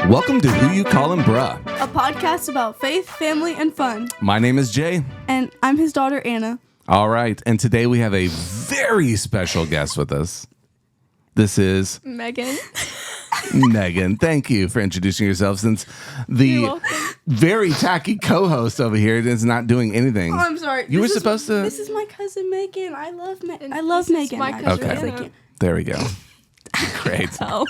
Welcome to Who You Callin' Bruh, a podcast about faith, family, and fun. My name is Jay. And I'm his daughter, Anna. All right, and today we have a very special guest with us. This is Meghan. Meghan. Thank you for introducing yourself, since the very tacky co-host over here is not doing anything. Oh, I'm sorry. You were supposed to... This is my cousin, Meghan. I love Meghan. My cousin, Okay, Anna. there we go. Great. Oh.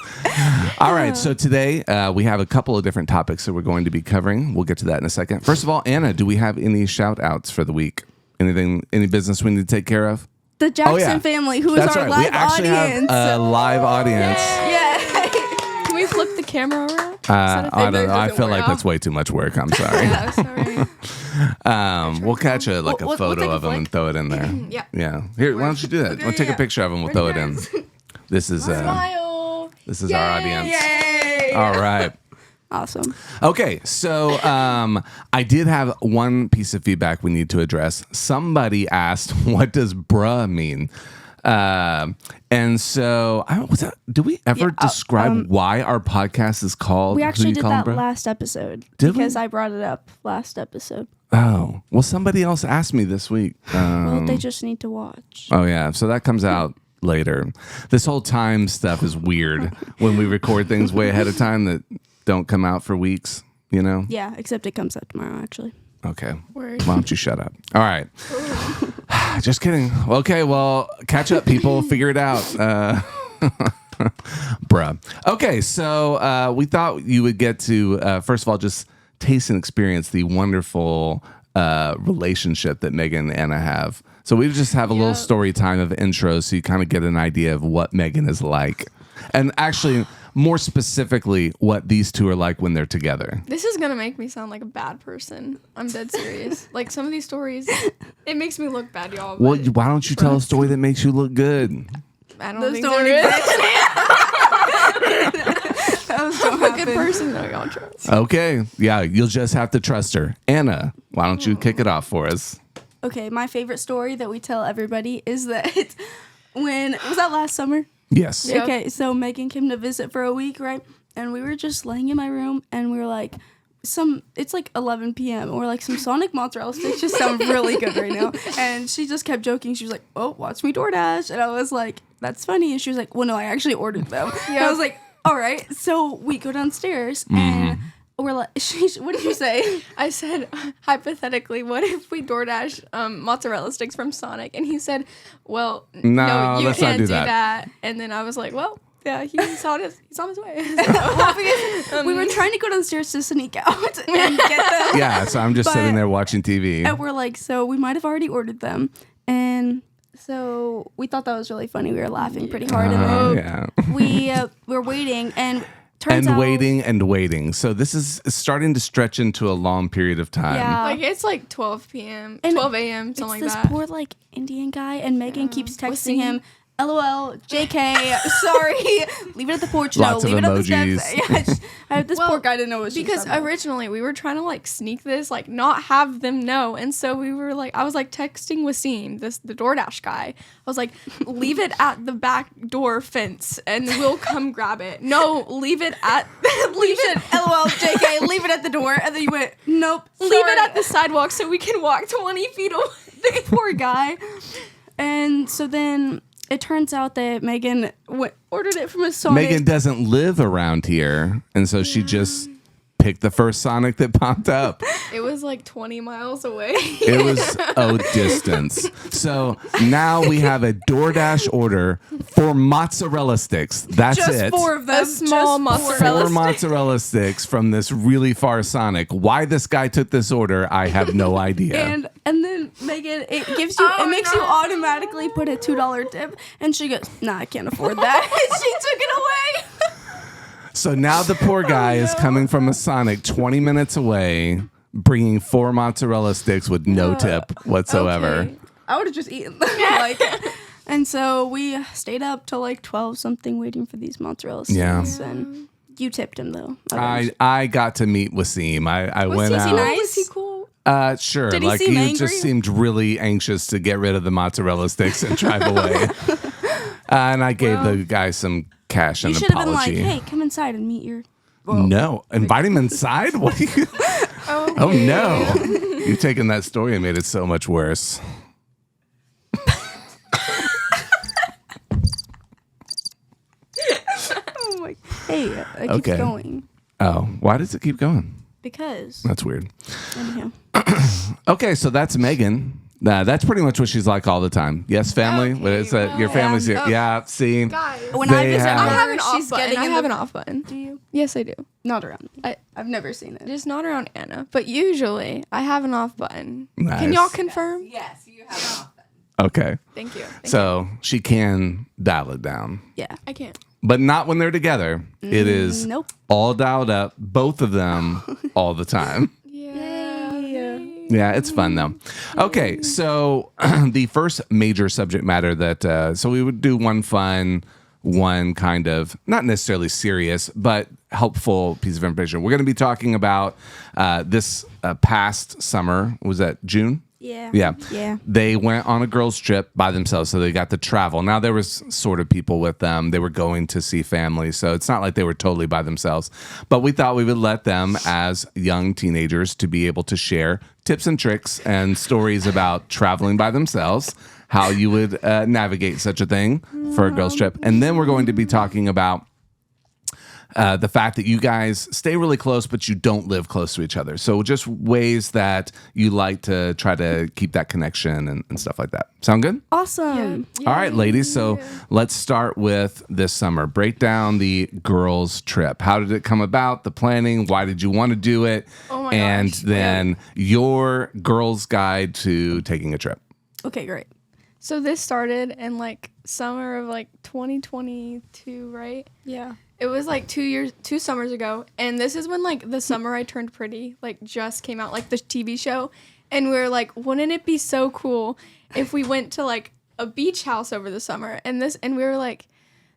All right, so today we have a couple of different topics that we're going to be covering. We'll get to that in a second. First of all, Anna, do we have any shout-outs for the week? Any business we need to take care of? The Jackson family, who is That's our right. We live actually audience. have a live audience. Yeah. Can we flip the camera around? I don't know. I feel like that's way too much work. I'm sorry. Yeah, sorry. We'll catch a We'll photo take a of him and flick. throw it in there. Yeah. Yeah. Here, why don't you do that? Okay, We'll take a yeah. picture of him. We'll throw it in. This is Smile. this is our audience. Yay. All right. Awesome. Okay, so I did have one piece of feedback we need to address. Somebody asked, "What does bruh mean?" And so, do we ever describe why our podcast is called? We Who actually You did Callin' that Bruh? last episode. Did we? because I brought it up last episode. Oh, well, somebody else asked me this week. Well, they just need to watch. Oh yeah, so that comes out later. This whole time stuff is weird when we record things way ahead of time that don't come out for weeks, you know? Yeah, except it comes out tomorrow, actually. Okay. Word. Why don't you shut up? All right. Just kidding. Okay, well, catch up, people. Figure it out. Bruh. Okay, so we thought you would get to, first of all, just taste and experience the wonderful relationship that Meghan and Anna have. So we just have a little story time of intro so you kind of get an idea of what Meghan is like. And actually, more specifically, what these two are like when they're together. This is going to make me sound like a bad person. I'm dead serious. Like, some of these stories, it makes me look bad, y'all. Well, why don't you tell a story that makes you look good? I don't Those think don't there exist. Those don't is. I'm a good happen. person that I don't trust. Okay. Yeah, you'll just have to trust her. Anna, why don't you kick it off for us? Okay, my favorite story that we tell everybody is that was that last summer? Yes. Yep. Okay, so Meghan came to visit for a week, right? And we were just laying in my room, and we were like, it's like 11 p.m. And we're like, some Sonic mozzarella sticks just sound really good right now. And she just kept joking. She was like, "Oh, watch me DoorDash." And I was like, "That's funny." And she was like, "Well, no, I actually ordered them." And I was like, "All right." So we go downstairs, and we're like, what did you say? I said, hypothetically, what if we DoorDash mozzarella sticks from Sonic? And he said, well, no, you let's can't not do do that. that. And then I was like, well, yeah, he's on his way. We were trying to go downstairs to sneak out and get them. Yeah, so I'm just But- sitting there watching TV. And we're like, so we might have already ordered them. And so we thought that was really funny. We were laughing pretty hard. And then Yeah. we were waiting, and turns And out, waiting. So this is starting to stretch into a long period of time. Yeah. Like, it's like 12 p.m., And 12 a.m., it's something this like that. poor like Indian guy, and Megan keeps texting What's him, "LOL, JK, sorry, leave it at the porch, Lots no, of leave it emojis. at the steps." Yeah, this poor guy didn't know what she was because talking about. originally we were trying to like sneak this, like not have them know, and so we were like, I was like texting Wasim, the DoorDash guy. I was like, leave it at the back door fence, and we'll come grab it. No, leave it at LOL, JK, leave it at the door, and then you went, "Nope, leave it at the sidewalk so we can walk 20 feet away. the poor guy." And so then it turns out that Megan ordered it from a Sonic. Meghan doesn't live around here, and so she just picked the first Sonic that popped up. It was like 20 miles away. It was distance. So now we have a DoorDash order for mozzarella sticks. That's just it. 4 of them. A small just 4. mozzarella Four mozzarella sticks from this really far Sonic. Why this guy took this order, I have no idea. And then Megan, it gives you, it makes you automatically put a $2 tip, and she goes, "Nah, I can't afford that." And she took it away. So now the poor guy is coming from a Sonic 20 minutes away, bringing 4 mozzarella sticks with no tip whatsoever. Okay. I would have just eaten them. And so we stayed up till like 12 something waiting for these mozzarella sticks. Yeah. And you tipped him though. I got to meet Wasim. I went he out. nice? Was he cool? Sure. Did he like seem he angry? just seemed really anxious to get rid of the mozzarella sticks and drive away. And I gave the guy some cash and You an should have been apology. like, "Hey, come inside and meet your No. Invite him inside? What are you? Oh, no. You've taken that story and made it so much worse. Oh my. Hey, it keeps going. Oh, why does it keep going? Because. That's weird. Anyhow. Okay, so that's Megan. That's pretty much what she's like all the time. Yes, family. Okay, What is it? Your family's here. Oh. Yeah, see. Guys, When They I visit have- I her, have an she's off button. getting I in have the- an off button. Do you? Yes, I do. Not around me. I- I've never seen it. Just not around Anna, but usually I have an off button. Nice. Can y'all confirm? Yes, you have an off button. Okay. Thank you. So she can dial it down, Yeah. I can't. but not when they're together. It is Nope. all dialed up, both of them, all the time. Yeah. Yeah, it's fun though. Okay, so the first major subject matter that so we would do one fun, one kind of not necessarily serious, but helpful piece of information. We're going to be talking about this past summer. Was that June? Yeah. Yeah. Yeah. They went on a girls' trip by themselves, so they got to travel. Now, there was sort of people with them. They were going to see family, so it's not like they were totally by themselves. But we thought we would let them, as young teenagers, to be able to share tips and tricks and stories about traveling by themselves, how you would navigate such a thing for a girls' trip. And then we're going to be talking about the fact that you guys stay really close, but you don't live close to each other. So just ways that you like to try to keep that connection and stuff like that. Sound good? Awesome. All right, ladies. So let's start with this summer. Break down the girls' trip. How did it come about? The planning? Why did you want to do it? Oh my and gosh. then your girls' guide to taking a trip. Okay, great. So this started in like summer of like 2022, right? Yeah. It was like 2 summers ago, and this is when like The Summer I Turned Pretty like just came out, like the TV show, and we were like, wouldn't it be so cool if we went to like a beach house over the summer? And we were like,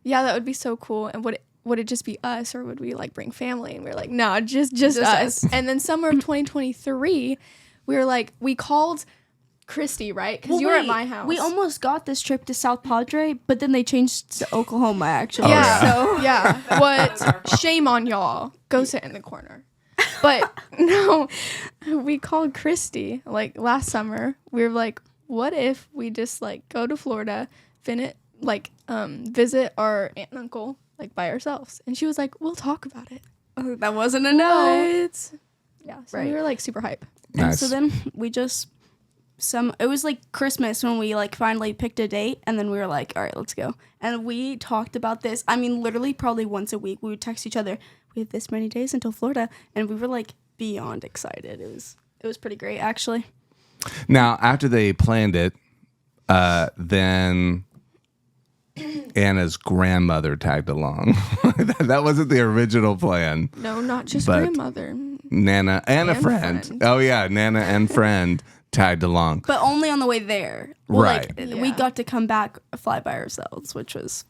yeah, that would be so cool. And would it just be us, or would we like bring family? And we were like, no, just us. And then summer of 2023, we were like, we called Christy, right? Because you were at my house. We almost got this trip to South Padre, but then they changed to Oklahoma, actually. Yeah. So Yeah. What? Shame on y'all. Go sit in the corner. But no, we called Christy like last summer. We were like, what if we just like go to Florida, visit our aunt and uncle like by ourselves? And she was like, we'll talk about it. that wasn't enough. Yeah. So Right. we were like super hype. And Nice. so then we just it was like Christmas when we like finally picked a date, and then we were like, all right, let's go. And we talked about this. I mean, literally probably once a week we would text each other, we have this many days until Florida, and we were like beyond excited. It was pretty great, actually. Now, after they planned it, then Anna's grandmother tagged along. That wasn't the original plan. No, not just But- grandmother. Nana and a And friend. friend. Oh, yeah. Nana and friend tagged along. But only on the way there. Well, Right. Like, we Yeah. got to come back, fly by ourselves, which was,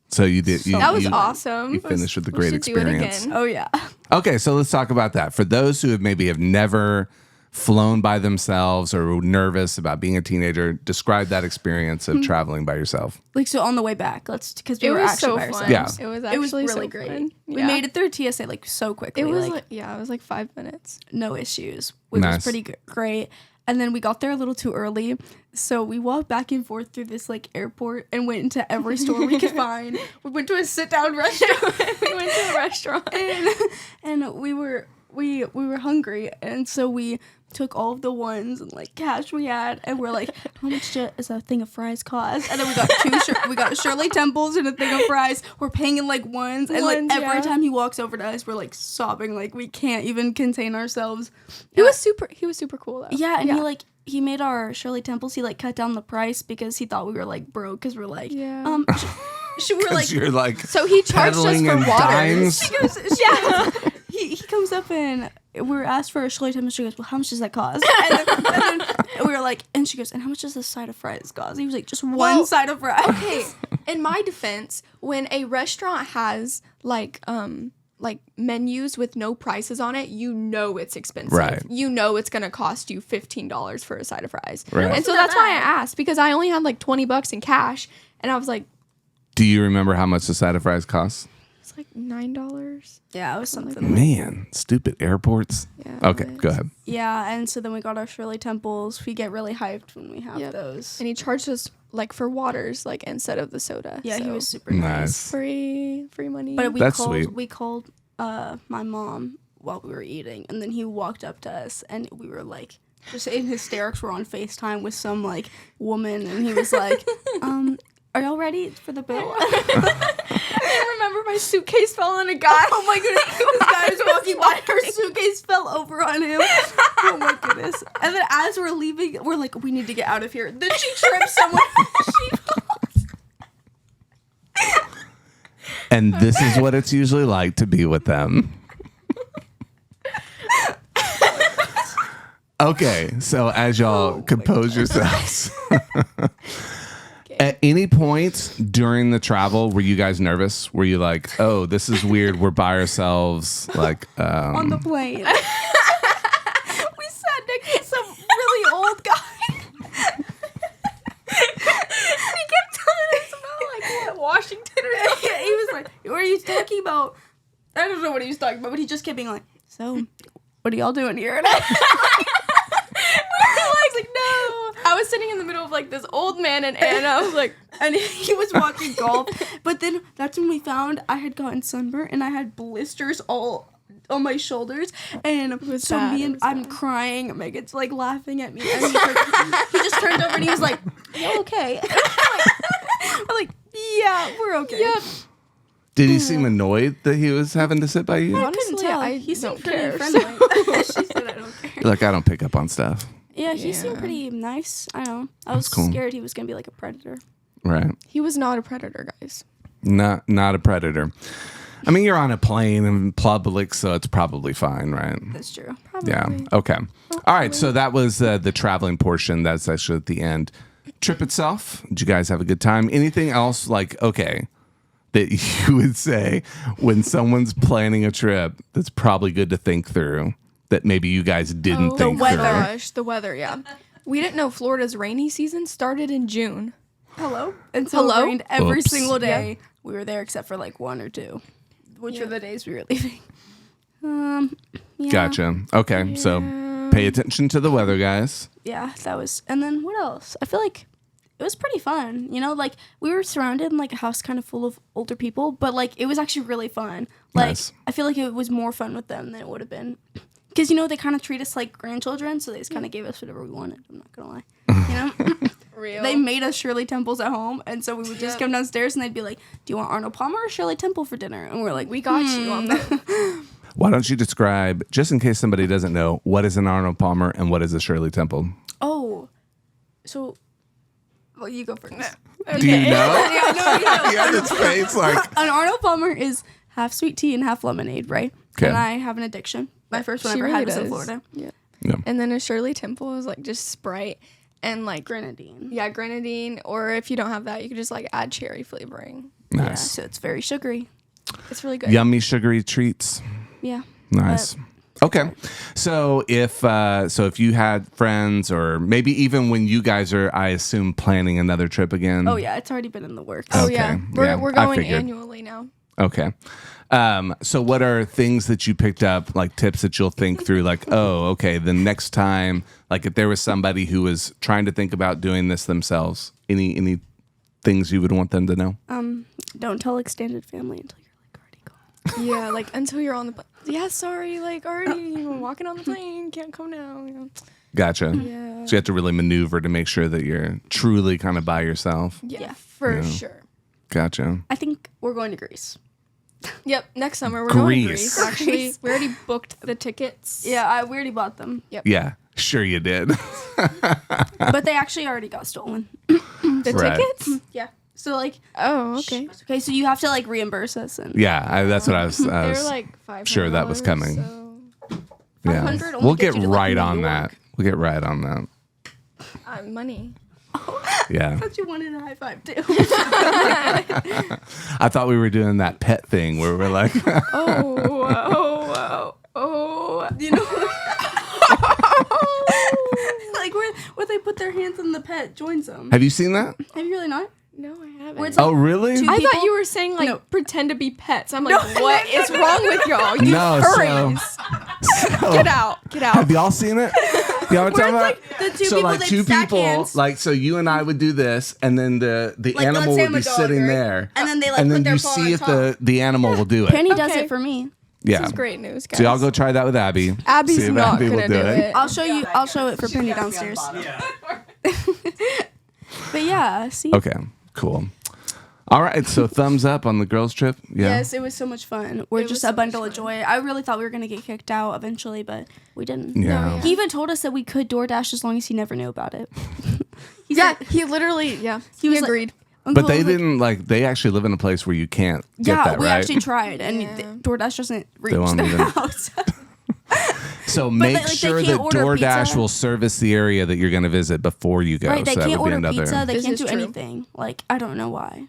So you did. That was you, awesome. You finished with the We great should do it experience. again. oh yeah. Okay, so let's talk about that. For those who have never flown by themselves or were nervous about being a teenager, describe that experience of traveling by yourself. Like, so on the way back, because we It were was actually so by fun. ourselves. Yeah. It was It was actually really so great. fun. We Yeah. made it through TSA like so quickly. It was like, like, yeah, it was like 5 minutes. no issues, which Nice. was pretty great. And then we got there a little too early, so we walked back and forth through this like airport and went into every store we could find. We went to a sit-down restaurant. We went to a restaurant. and we were hungry, and so we took all of the ones and like cash we had, and we're like, how much does a thing of fries cost? And then we got we got Shirley Temples and a thing of fries. We're paying in like ones, and like Ones, every yeah. time he walks over to us, we're like sobbing, like we can't even contain ourselves. He was super cool though. Yeah, and he made our Shirley Temples. He like cut down the price because he thought we were like broke. Because we're like, Yeah. we're like, You're like So he charged us peddling for in water. dimes. She goes, yeah. He comes up and we were asked for a Shirley Temple. She goes, well, how much does that cost? And then we were like, and she goes, and how much does a side of fries cost? He was like, just one side of fries. Okay, in my defense, when a restaurant has like menus with no prices on it, you know it's expensive. Right. You know it's gonna cost you $15 for a side of fries. Right. And so Wasn't that's why I that asked, because I only had like $20 in cash, and I was like, Do you remember how much the side of fries costs? It's like $9. Yeah, it was something like Man, stupid airports. Yeah. Okay, but- go ahead. Yeah, and so then we got our Shirley Temples. We get really hyped when we have Yep. those. And he charged us like for waters, like instead of the soda. Yeah, he so was super Nice. nice. free money. But we That's called sweet. we called my mom while we were eating, and then he walked up to us, and we were like just in hysterics. We're on FaceTime with some like woman, and he was like, "Are y'all ready for the bill?" I remember my suitcase fell on a guy. Oh my goodness, this guy was walking by, her suitcase fell over on him. Oh my goodness. And then as we're leaving, we're like, we need to get out of here. Then she trips someone. She falls. And this is what it's usually like to be with them. Okay, so as y'all compose yourselves, at any point during the travel, were you guys nervous? Were you like, oh, this is weird, we're by ourselves? Like, On the plane. We sat next to some really old guy. He kept telling us about like what, Washington or something. He was like, what are you talking about? I don't know what he was talking about, but he just kept being like, so, what are y'all doing here? And I was like, no. I was sitting in the middle of like this old man and Anna. I was like, And he was watching golf. But then that's when we found I had gotten sunburnt and I had blisters all on my shoulders. And was so bad, me it and was I'm bad. crying. Megan's like laughing at me. And he just turned over and he was like, you okay? I'm like, yeah, we're okay. yep. did he seem annoyed that he was having to sit by you? I Honestly, couldn't tell. I He seemed don't pretty care, friendly. She said I don't care. You're like, I don't pick up on stuff. Yeah, he seemed Yeah. pretty nice. I don't know. I was cool. scared he was going to be like a predator. Right. He was not a predator, guys. Not a predator. I mean, you're on a plane in public, so it's probably fine, right? That's true. Probably. Yeah. Okay. All right. So that was the traveling portion. That's actually at the end. Trip itself. Did you guys have a good time? Anything else like, okay, that you would say when someone's planning a trip that's probably good to think through that maybe you guys didn't Oh, think the weather. through? Gosh, the weather, yeah. We didn't know Florida's rainy season started in June. Hello? And so Hello? it rained every Oops. single day. We were there except for like 1 or 2, which were the days we were leaving. Yeah. Gotcha. Okay. So pay attention to the weather, guys. Yeah, that was. And then what else? I feel like it was pretty fun. You know, like we were surrounded in like a house kind of full of older people, but like it was actually really fun. Like Nice. I feel like it was more fun with them than it would have been. Because, you know, they kind of treat us like grandchildren, so they just kind of gave us whatever we wanted. I'm not going to lie. You know? Real. They made us Shirley Temples at home, and so we would just come downstairs and they'd be like, do you want Arnold Palmer or Shirley Temple for dinner? And we're like, we got you on that. Why don't you describe, just in case somebody doesn't know, what is an Arnold Palmer and what is a Shirley Temple? oh, so, well, you go first. Do you know? Yeah, no, you know. You had this face like, An Arnold Palmer is half sweet tea and half lemonade, right? 'Kay. And I have an addiction. My first one I She ever really had was in does. Florida. Yeah. Yeah. And then a Shirley Temple is like just Sprite and like Grenadine. yeah, grenadine. Or if you don't have that, you could just like add cherry flavoring. Yeah, nice. so it's very sugary. It's really good. Yummy, sugary treats. Yeah. Nice. Okay. So if you had friends or maybe even when you guys are, I assume, planning another trip again. Oh, yeah, it's already been in the works. Oh Okay, yeah. yeah, We're I going figured. annually now. Okay. So what are things that you picked up, like tips that you'll think through, like, oh, okay, the next time, like if there was somebody who was trying to think about doing this themselves, any things you would want them to know? Don't tell extended family until you're like already gone. Yeah, like until you're on the plane. Yeah, sorry, like already you know, walking on the plane, can't come now. You know. Gotcha. Yeah. So you have to really maneuver to make sure that you're truly kind of by yourself. Yeah, for sure. Gotcha. I think we're going to Greece. Yep, next summer we're going to Greece. Greece. Actually, we already booked the tickets. Yeah, we already bought them. Yeah, sure you did. But they actually already got stolen. The Right. tickets? Yeah. So, like, Oh, okay. okay, so you have to, like, reimburse us. And Yeah, that's what I was They're like $500. sure that was coming. So, yeah. 500 only We'll gets get you to, like, right New on York. that. We'll get right on that. money. Yeah. But you wanted a high five, too. I thought we were doing that pet thing where we're like, You know? Like, where they put their hands on the pet joins them. have you seen that? Have you really not? No, I haven't. Where it's Oh, really? Two I thought people? you were saying like No. pretend to be pets. I'm like, what is wrong with y'all? You No, furries. Get out. Get out. Have y'all seen it? Y'all know what I'm talking about? the two So people like that two stack people, hands. like so you and I would do this, and then the Like, animal let's say would I'm be a dog, sitting right? there, And then they, like, and put then their you paw see on if top. the animal will do it. Penny does Okay. it for me. Yeah. This is great news, guys. So y'all go try that with Abby. Abby's See if not Abby will gonna do it. I'll show you. I'll show it for Penny downstairs. But yeah, see. Okay, cool. All right, so thumbs up on the girls' trip. Yeah. Yes, it was so much fun. We're It was just so a much bundle of fun. joy. I really thought we were gonna get kicked out eventually, but we didn't. Yeah. He even told us that we could DoorDash as long as he never knew about it. He Yeah, said- he literally, yeah. He He was like- agreed. Uncle But they was like, didn't like. They actually live in a place where you can't get Yeah, that, we right? actually tried, and Yeah. DoorDash doesn't reach won't their even- house. So make like, they sure can't that order DoorDash pizza. will service the area that you're going to visit before you go. Right? They so that can't would be order another. pizza. They This can't is do true. anything. Like I don't know why.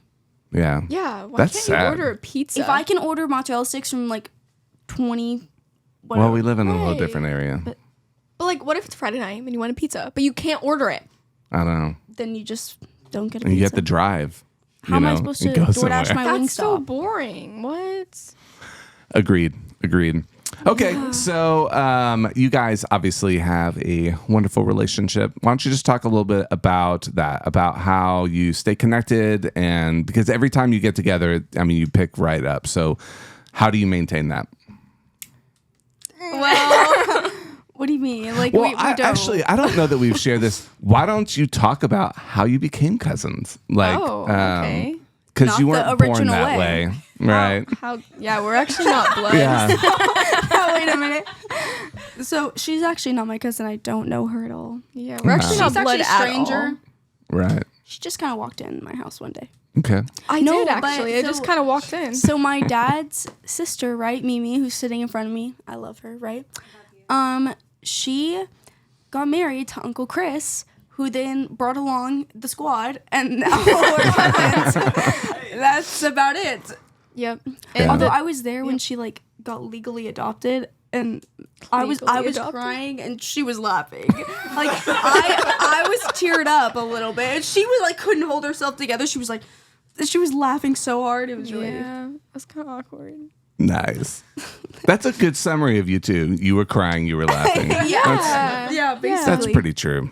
Yeah. Yeah, why That's can't sad. you order a pizza? If I can order mozzarella sticks from like 20. Well, we live in a little Right. different area. But like, what if it's Friday night and you want a pizza, but you can't order it? I don't know. Then you just don't get a And pizza. you have to drive. How you am know, I supposed and to go DoorDash somewhere. my That's so Wingstop? boring. What? Agreed. Okay, so you guys obviously have a wonderful relationship. Why don't you just talk a little bit about that, about how you stay connected, and because every time you get together, I mean, you pick right up. So how do you maintain that? Well, what do you mean? Like Well, we don't. I don't know that we've shared this. Why don't you talk about how you became cousins? Like, Oh, okay. because Not you the weren't born original that way. way, right? How? Yeah, we're actually not blood. Yeah. Oh, wait a minute. So she's actually not my cousin. I don't know her at all. Yeah, we're actually She's not blood actually a at stranger. all. Right. She just kind of walked in my house one day. Okay. I No, did but actually. I just so- kind of walked in. So my dad's sister, right, Mimi, who's sitting in front of me, I love her, right? She got married to Uncle Chris, who then brought along the squad, and now we're cousins. That's about it. Yep. Yeah. And Although the- I was there when she like got legally adopted, and I was Legally adopted? crying and she was laughing. Like I was teared up a little bit. And she was like couldn't hold herself together. She was laughing so hard. It was really yeah, that's kind of awkward. Nice. That's a good summary of you two. You were crying, you were laughing. yeah, basically. That's pretty true.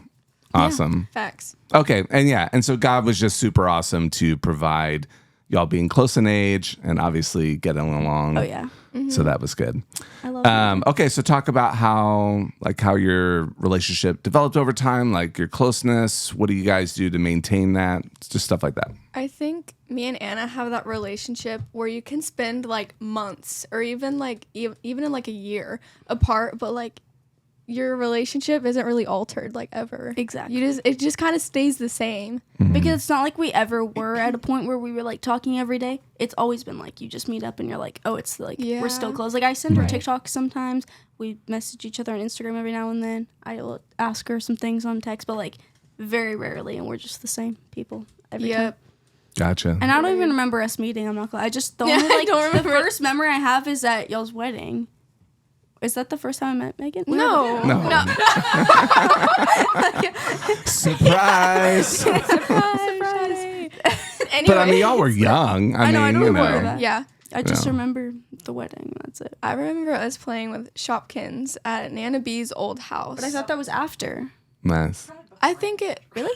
Awesome. Facts. Okay. And so God was just super awesome to provide y'all being close in age and obviously getting along. Oh yeah, So that was good. I love it. Okay, so talk about how your relationship developed over time, like your closeness. What do you guys do to maintain that? Just stuff like that. I think me and Anna have that relationship where you can spend like months or even like even in like a year apart, but like your relationship isn't really altered like ever. Exactly. It just kind of stays the same. Because it's not like we ever were at a point where we were like talking every day. It's always been like you just meet up and you're like, oh, it's like we're still Yeah. close. Like I send her Right. TikToks sometimes. We message each other on Instagram every now and then. I'll ask her some things on text, but like very rarely, and we're just the same people every time. Yep. Gotcha. And I don't even remember us meeting. I'm not gonna. I just don't. Yeah, Only, I like, don't the remember. first memory I have is at y'all's wedding. Is that the first time I met Megan? No. No. Surprise. Surprise. Anyway, But I mean, y'all were young. I know, I mean, don't you remember know. that. yeah. I just Yeah. remember the wedding. That's it. I remember us playing with Shopkins at Nana B's old house. But I thought that was after. Nice. I think it. Really?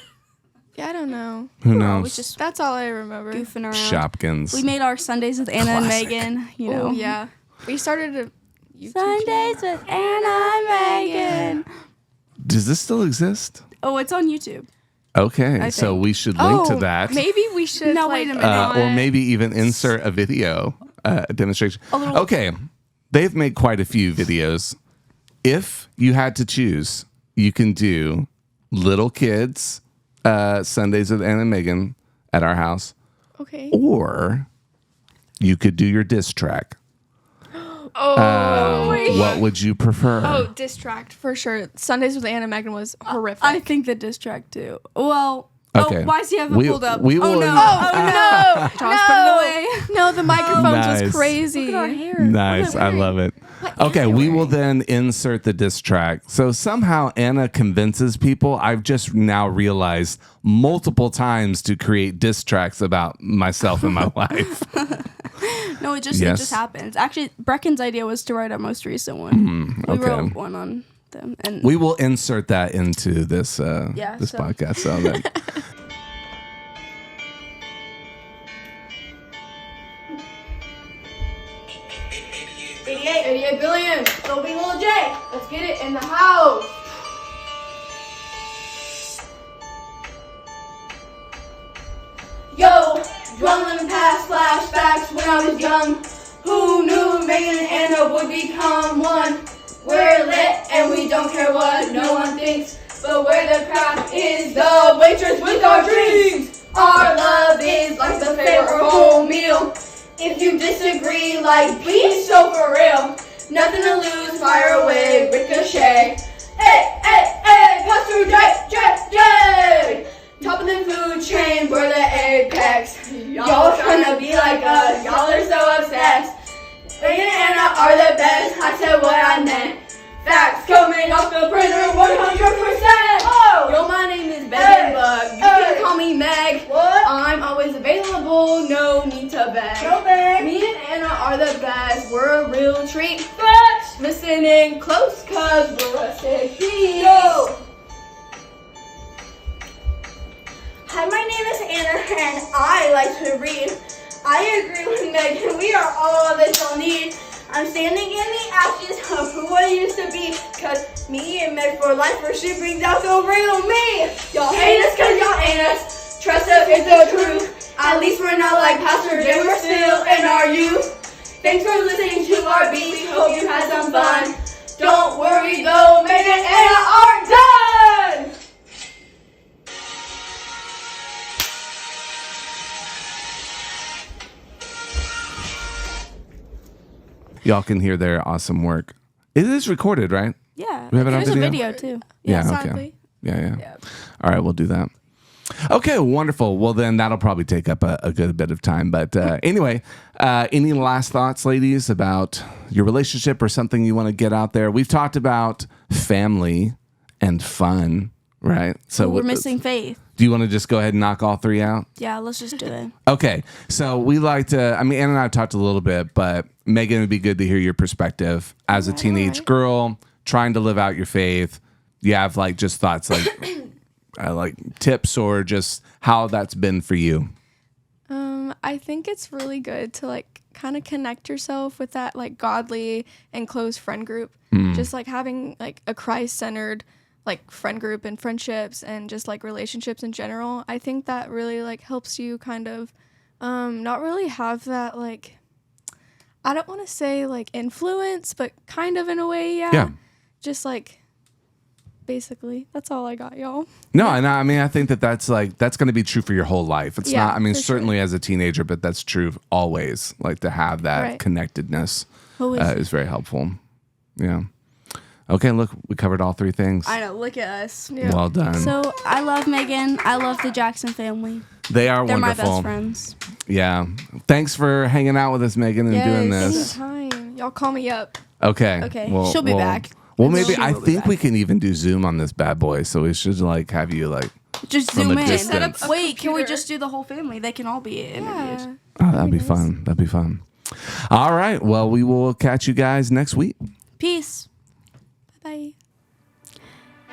Yeah, I don't know. Who I knows? was just That's all I remember. goofing around. Shopkins. We made our Sundays with Anna and Classic. Megan. You know. Oh, yeah. We started a YouTube Sundays with Anna and Megan. Does this still exist? Oh, it's on YouTube. Okay, I so think. we should link to Oh, that. Maybe we should. No, like, wait a minute. Or maybe even insert a video demonstration. A little- Okay, they've made quite a few videos. If you had to choose, you can do little kids Sundays with Anna and Megan at our house, Okay. or you could do your diss track. Oh, What would you prefer? oh, distract for sure. Sundays with Anna Megan was horrific. I think the diss track too. Well. Okay. Oh, why is he having We- pulled up? we oh will- no! Oh, no! John's putting it away. No, the microphones Nice. was crazy. Look at our hair. Nice, I love it. Okay, we will then insert the diss track. So somehow Anna convinces people. I've just now realized multiple times to create diss tracks about myself and my life. No, it just happens. Actually, Brecken's idea was to write our most recent one. We wrote one on them, and we will insert that into this podcast. So that. 88 billion. So be little J. Let's get it in the house. Yo, dwelling past flashbacks when I was young. Who knew Meghan and Anna would become one? We're lit and we don't care what no one thinks. But where the craft is the waitress with our dreams. Our love is like the favorite home meal. If you disagree, like, please show for real. Nothing to lose, fire away, ricochet. Hey, hey, hey, Pastor J. Top of the food chain, we're the apex. Y'all tryna be like us, y'all are so obsessed. Meghan and Anna are the best, I said what I meant. Facts coming off the printer 100%. Oh! Yo, my name is Megan, but you can call me Meg. What? I'm always available, no need to beg. No beg. Me and Anna are the best, we're a real treat. Facts! Listening close, cause we're a sick beat. Yo! Hi, my name is Anna, and I like to read. I agree with Megan, we are all that you'll need. I'm standing in the ashes of who I used to be, cause me and Meg for life, for she brings out the real me. Y'all hate us cause y'all ain't us, trust us is the truth. At least we're not like Pastor J, we're still in our youth. Thanks for listening to our beat, we hope you had some fun. Don't worry though, Meghan and Anna are done! Y'all can hear their awesome work. It is recorded, right? yeah, We have it on there's a video? video too. Yeah, okay. sadly. Yeah. All right, we'll do that. Okay, wonderful. Well, then that'll probably take up a good bit of time. But anyway, any last thoughts, ladies, about your relationship or something you want to get out there? We've talked about family and fun, right? So We're missing Faith. Do you want to just go ahead and knock all three out? Yeah, let's just do it. Okay, so we like to, I mean, Anna and I have talked a little bit, but Megan, it would be good to hear your perspective as a teenage girl trying to live out your faith. You have like just thoughts like tips or just how that's been for you. I think it's really good to like kind of connect yourself with that like godly and close friend group. Just like having like a Christ-centered like friend group and friendships and just like relationships in general. I think that really like helps you kind of not really have that like, I don't want to say like influence, but kind of in a way, yeah. Just like basically, that's all I got, y'all. No, and I mean, I think that's going to be true for your whole life. It's Yeah, not, I mean, for certainly as a teenager, but that's true always. Like to have that Right. connectedness Always. is very helpful. Yeah. Okay, look, we covered all three things. I know, look at us. Yeah. Well done. So I love Megan. I love the Jackson family. They are They're wonderful. my best friends. Yeah. Thanks for hanging out with us, Megan, and doing this. Anytime. Y'all call me up. Okay. Okay. She'll be back. Well, She maybe I will be think back. we can even do Zoom on this bad boy. So we should like have you like. Just From zoom a in. distance. Set up a Wait, can we computer. just do the whole family? They can all be interviewed. Yeah. Oh, that'd be fun. That'd be fun. All right. Well, we will catch you guys next week. Peace. Bye.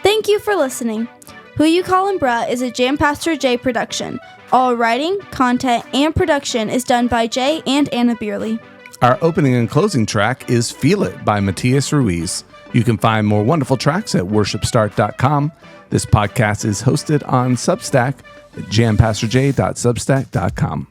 Thank you for listening. Who You Callin' Bruh is a Jam Pastor Jay production. All writing, content, and production is done by Jay and Anna Beerley. Our opening and closing track is Feel It by Matias Ruiz. You can find more wonderful tracks at worshipstart.com. This podcast is hosted on Substack at jampastorj.substack.com.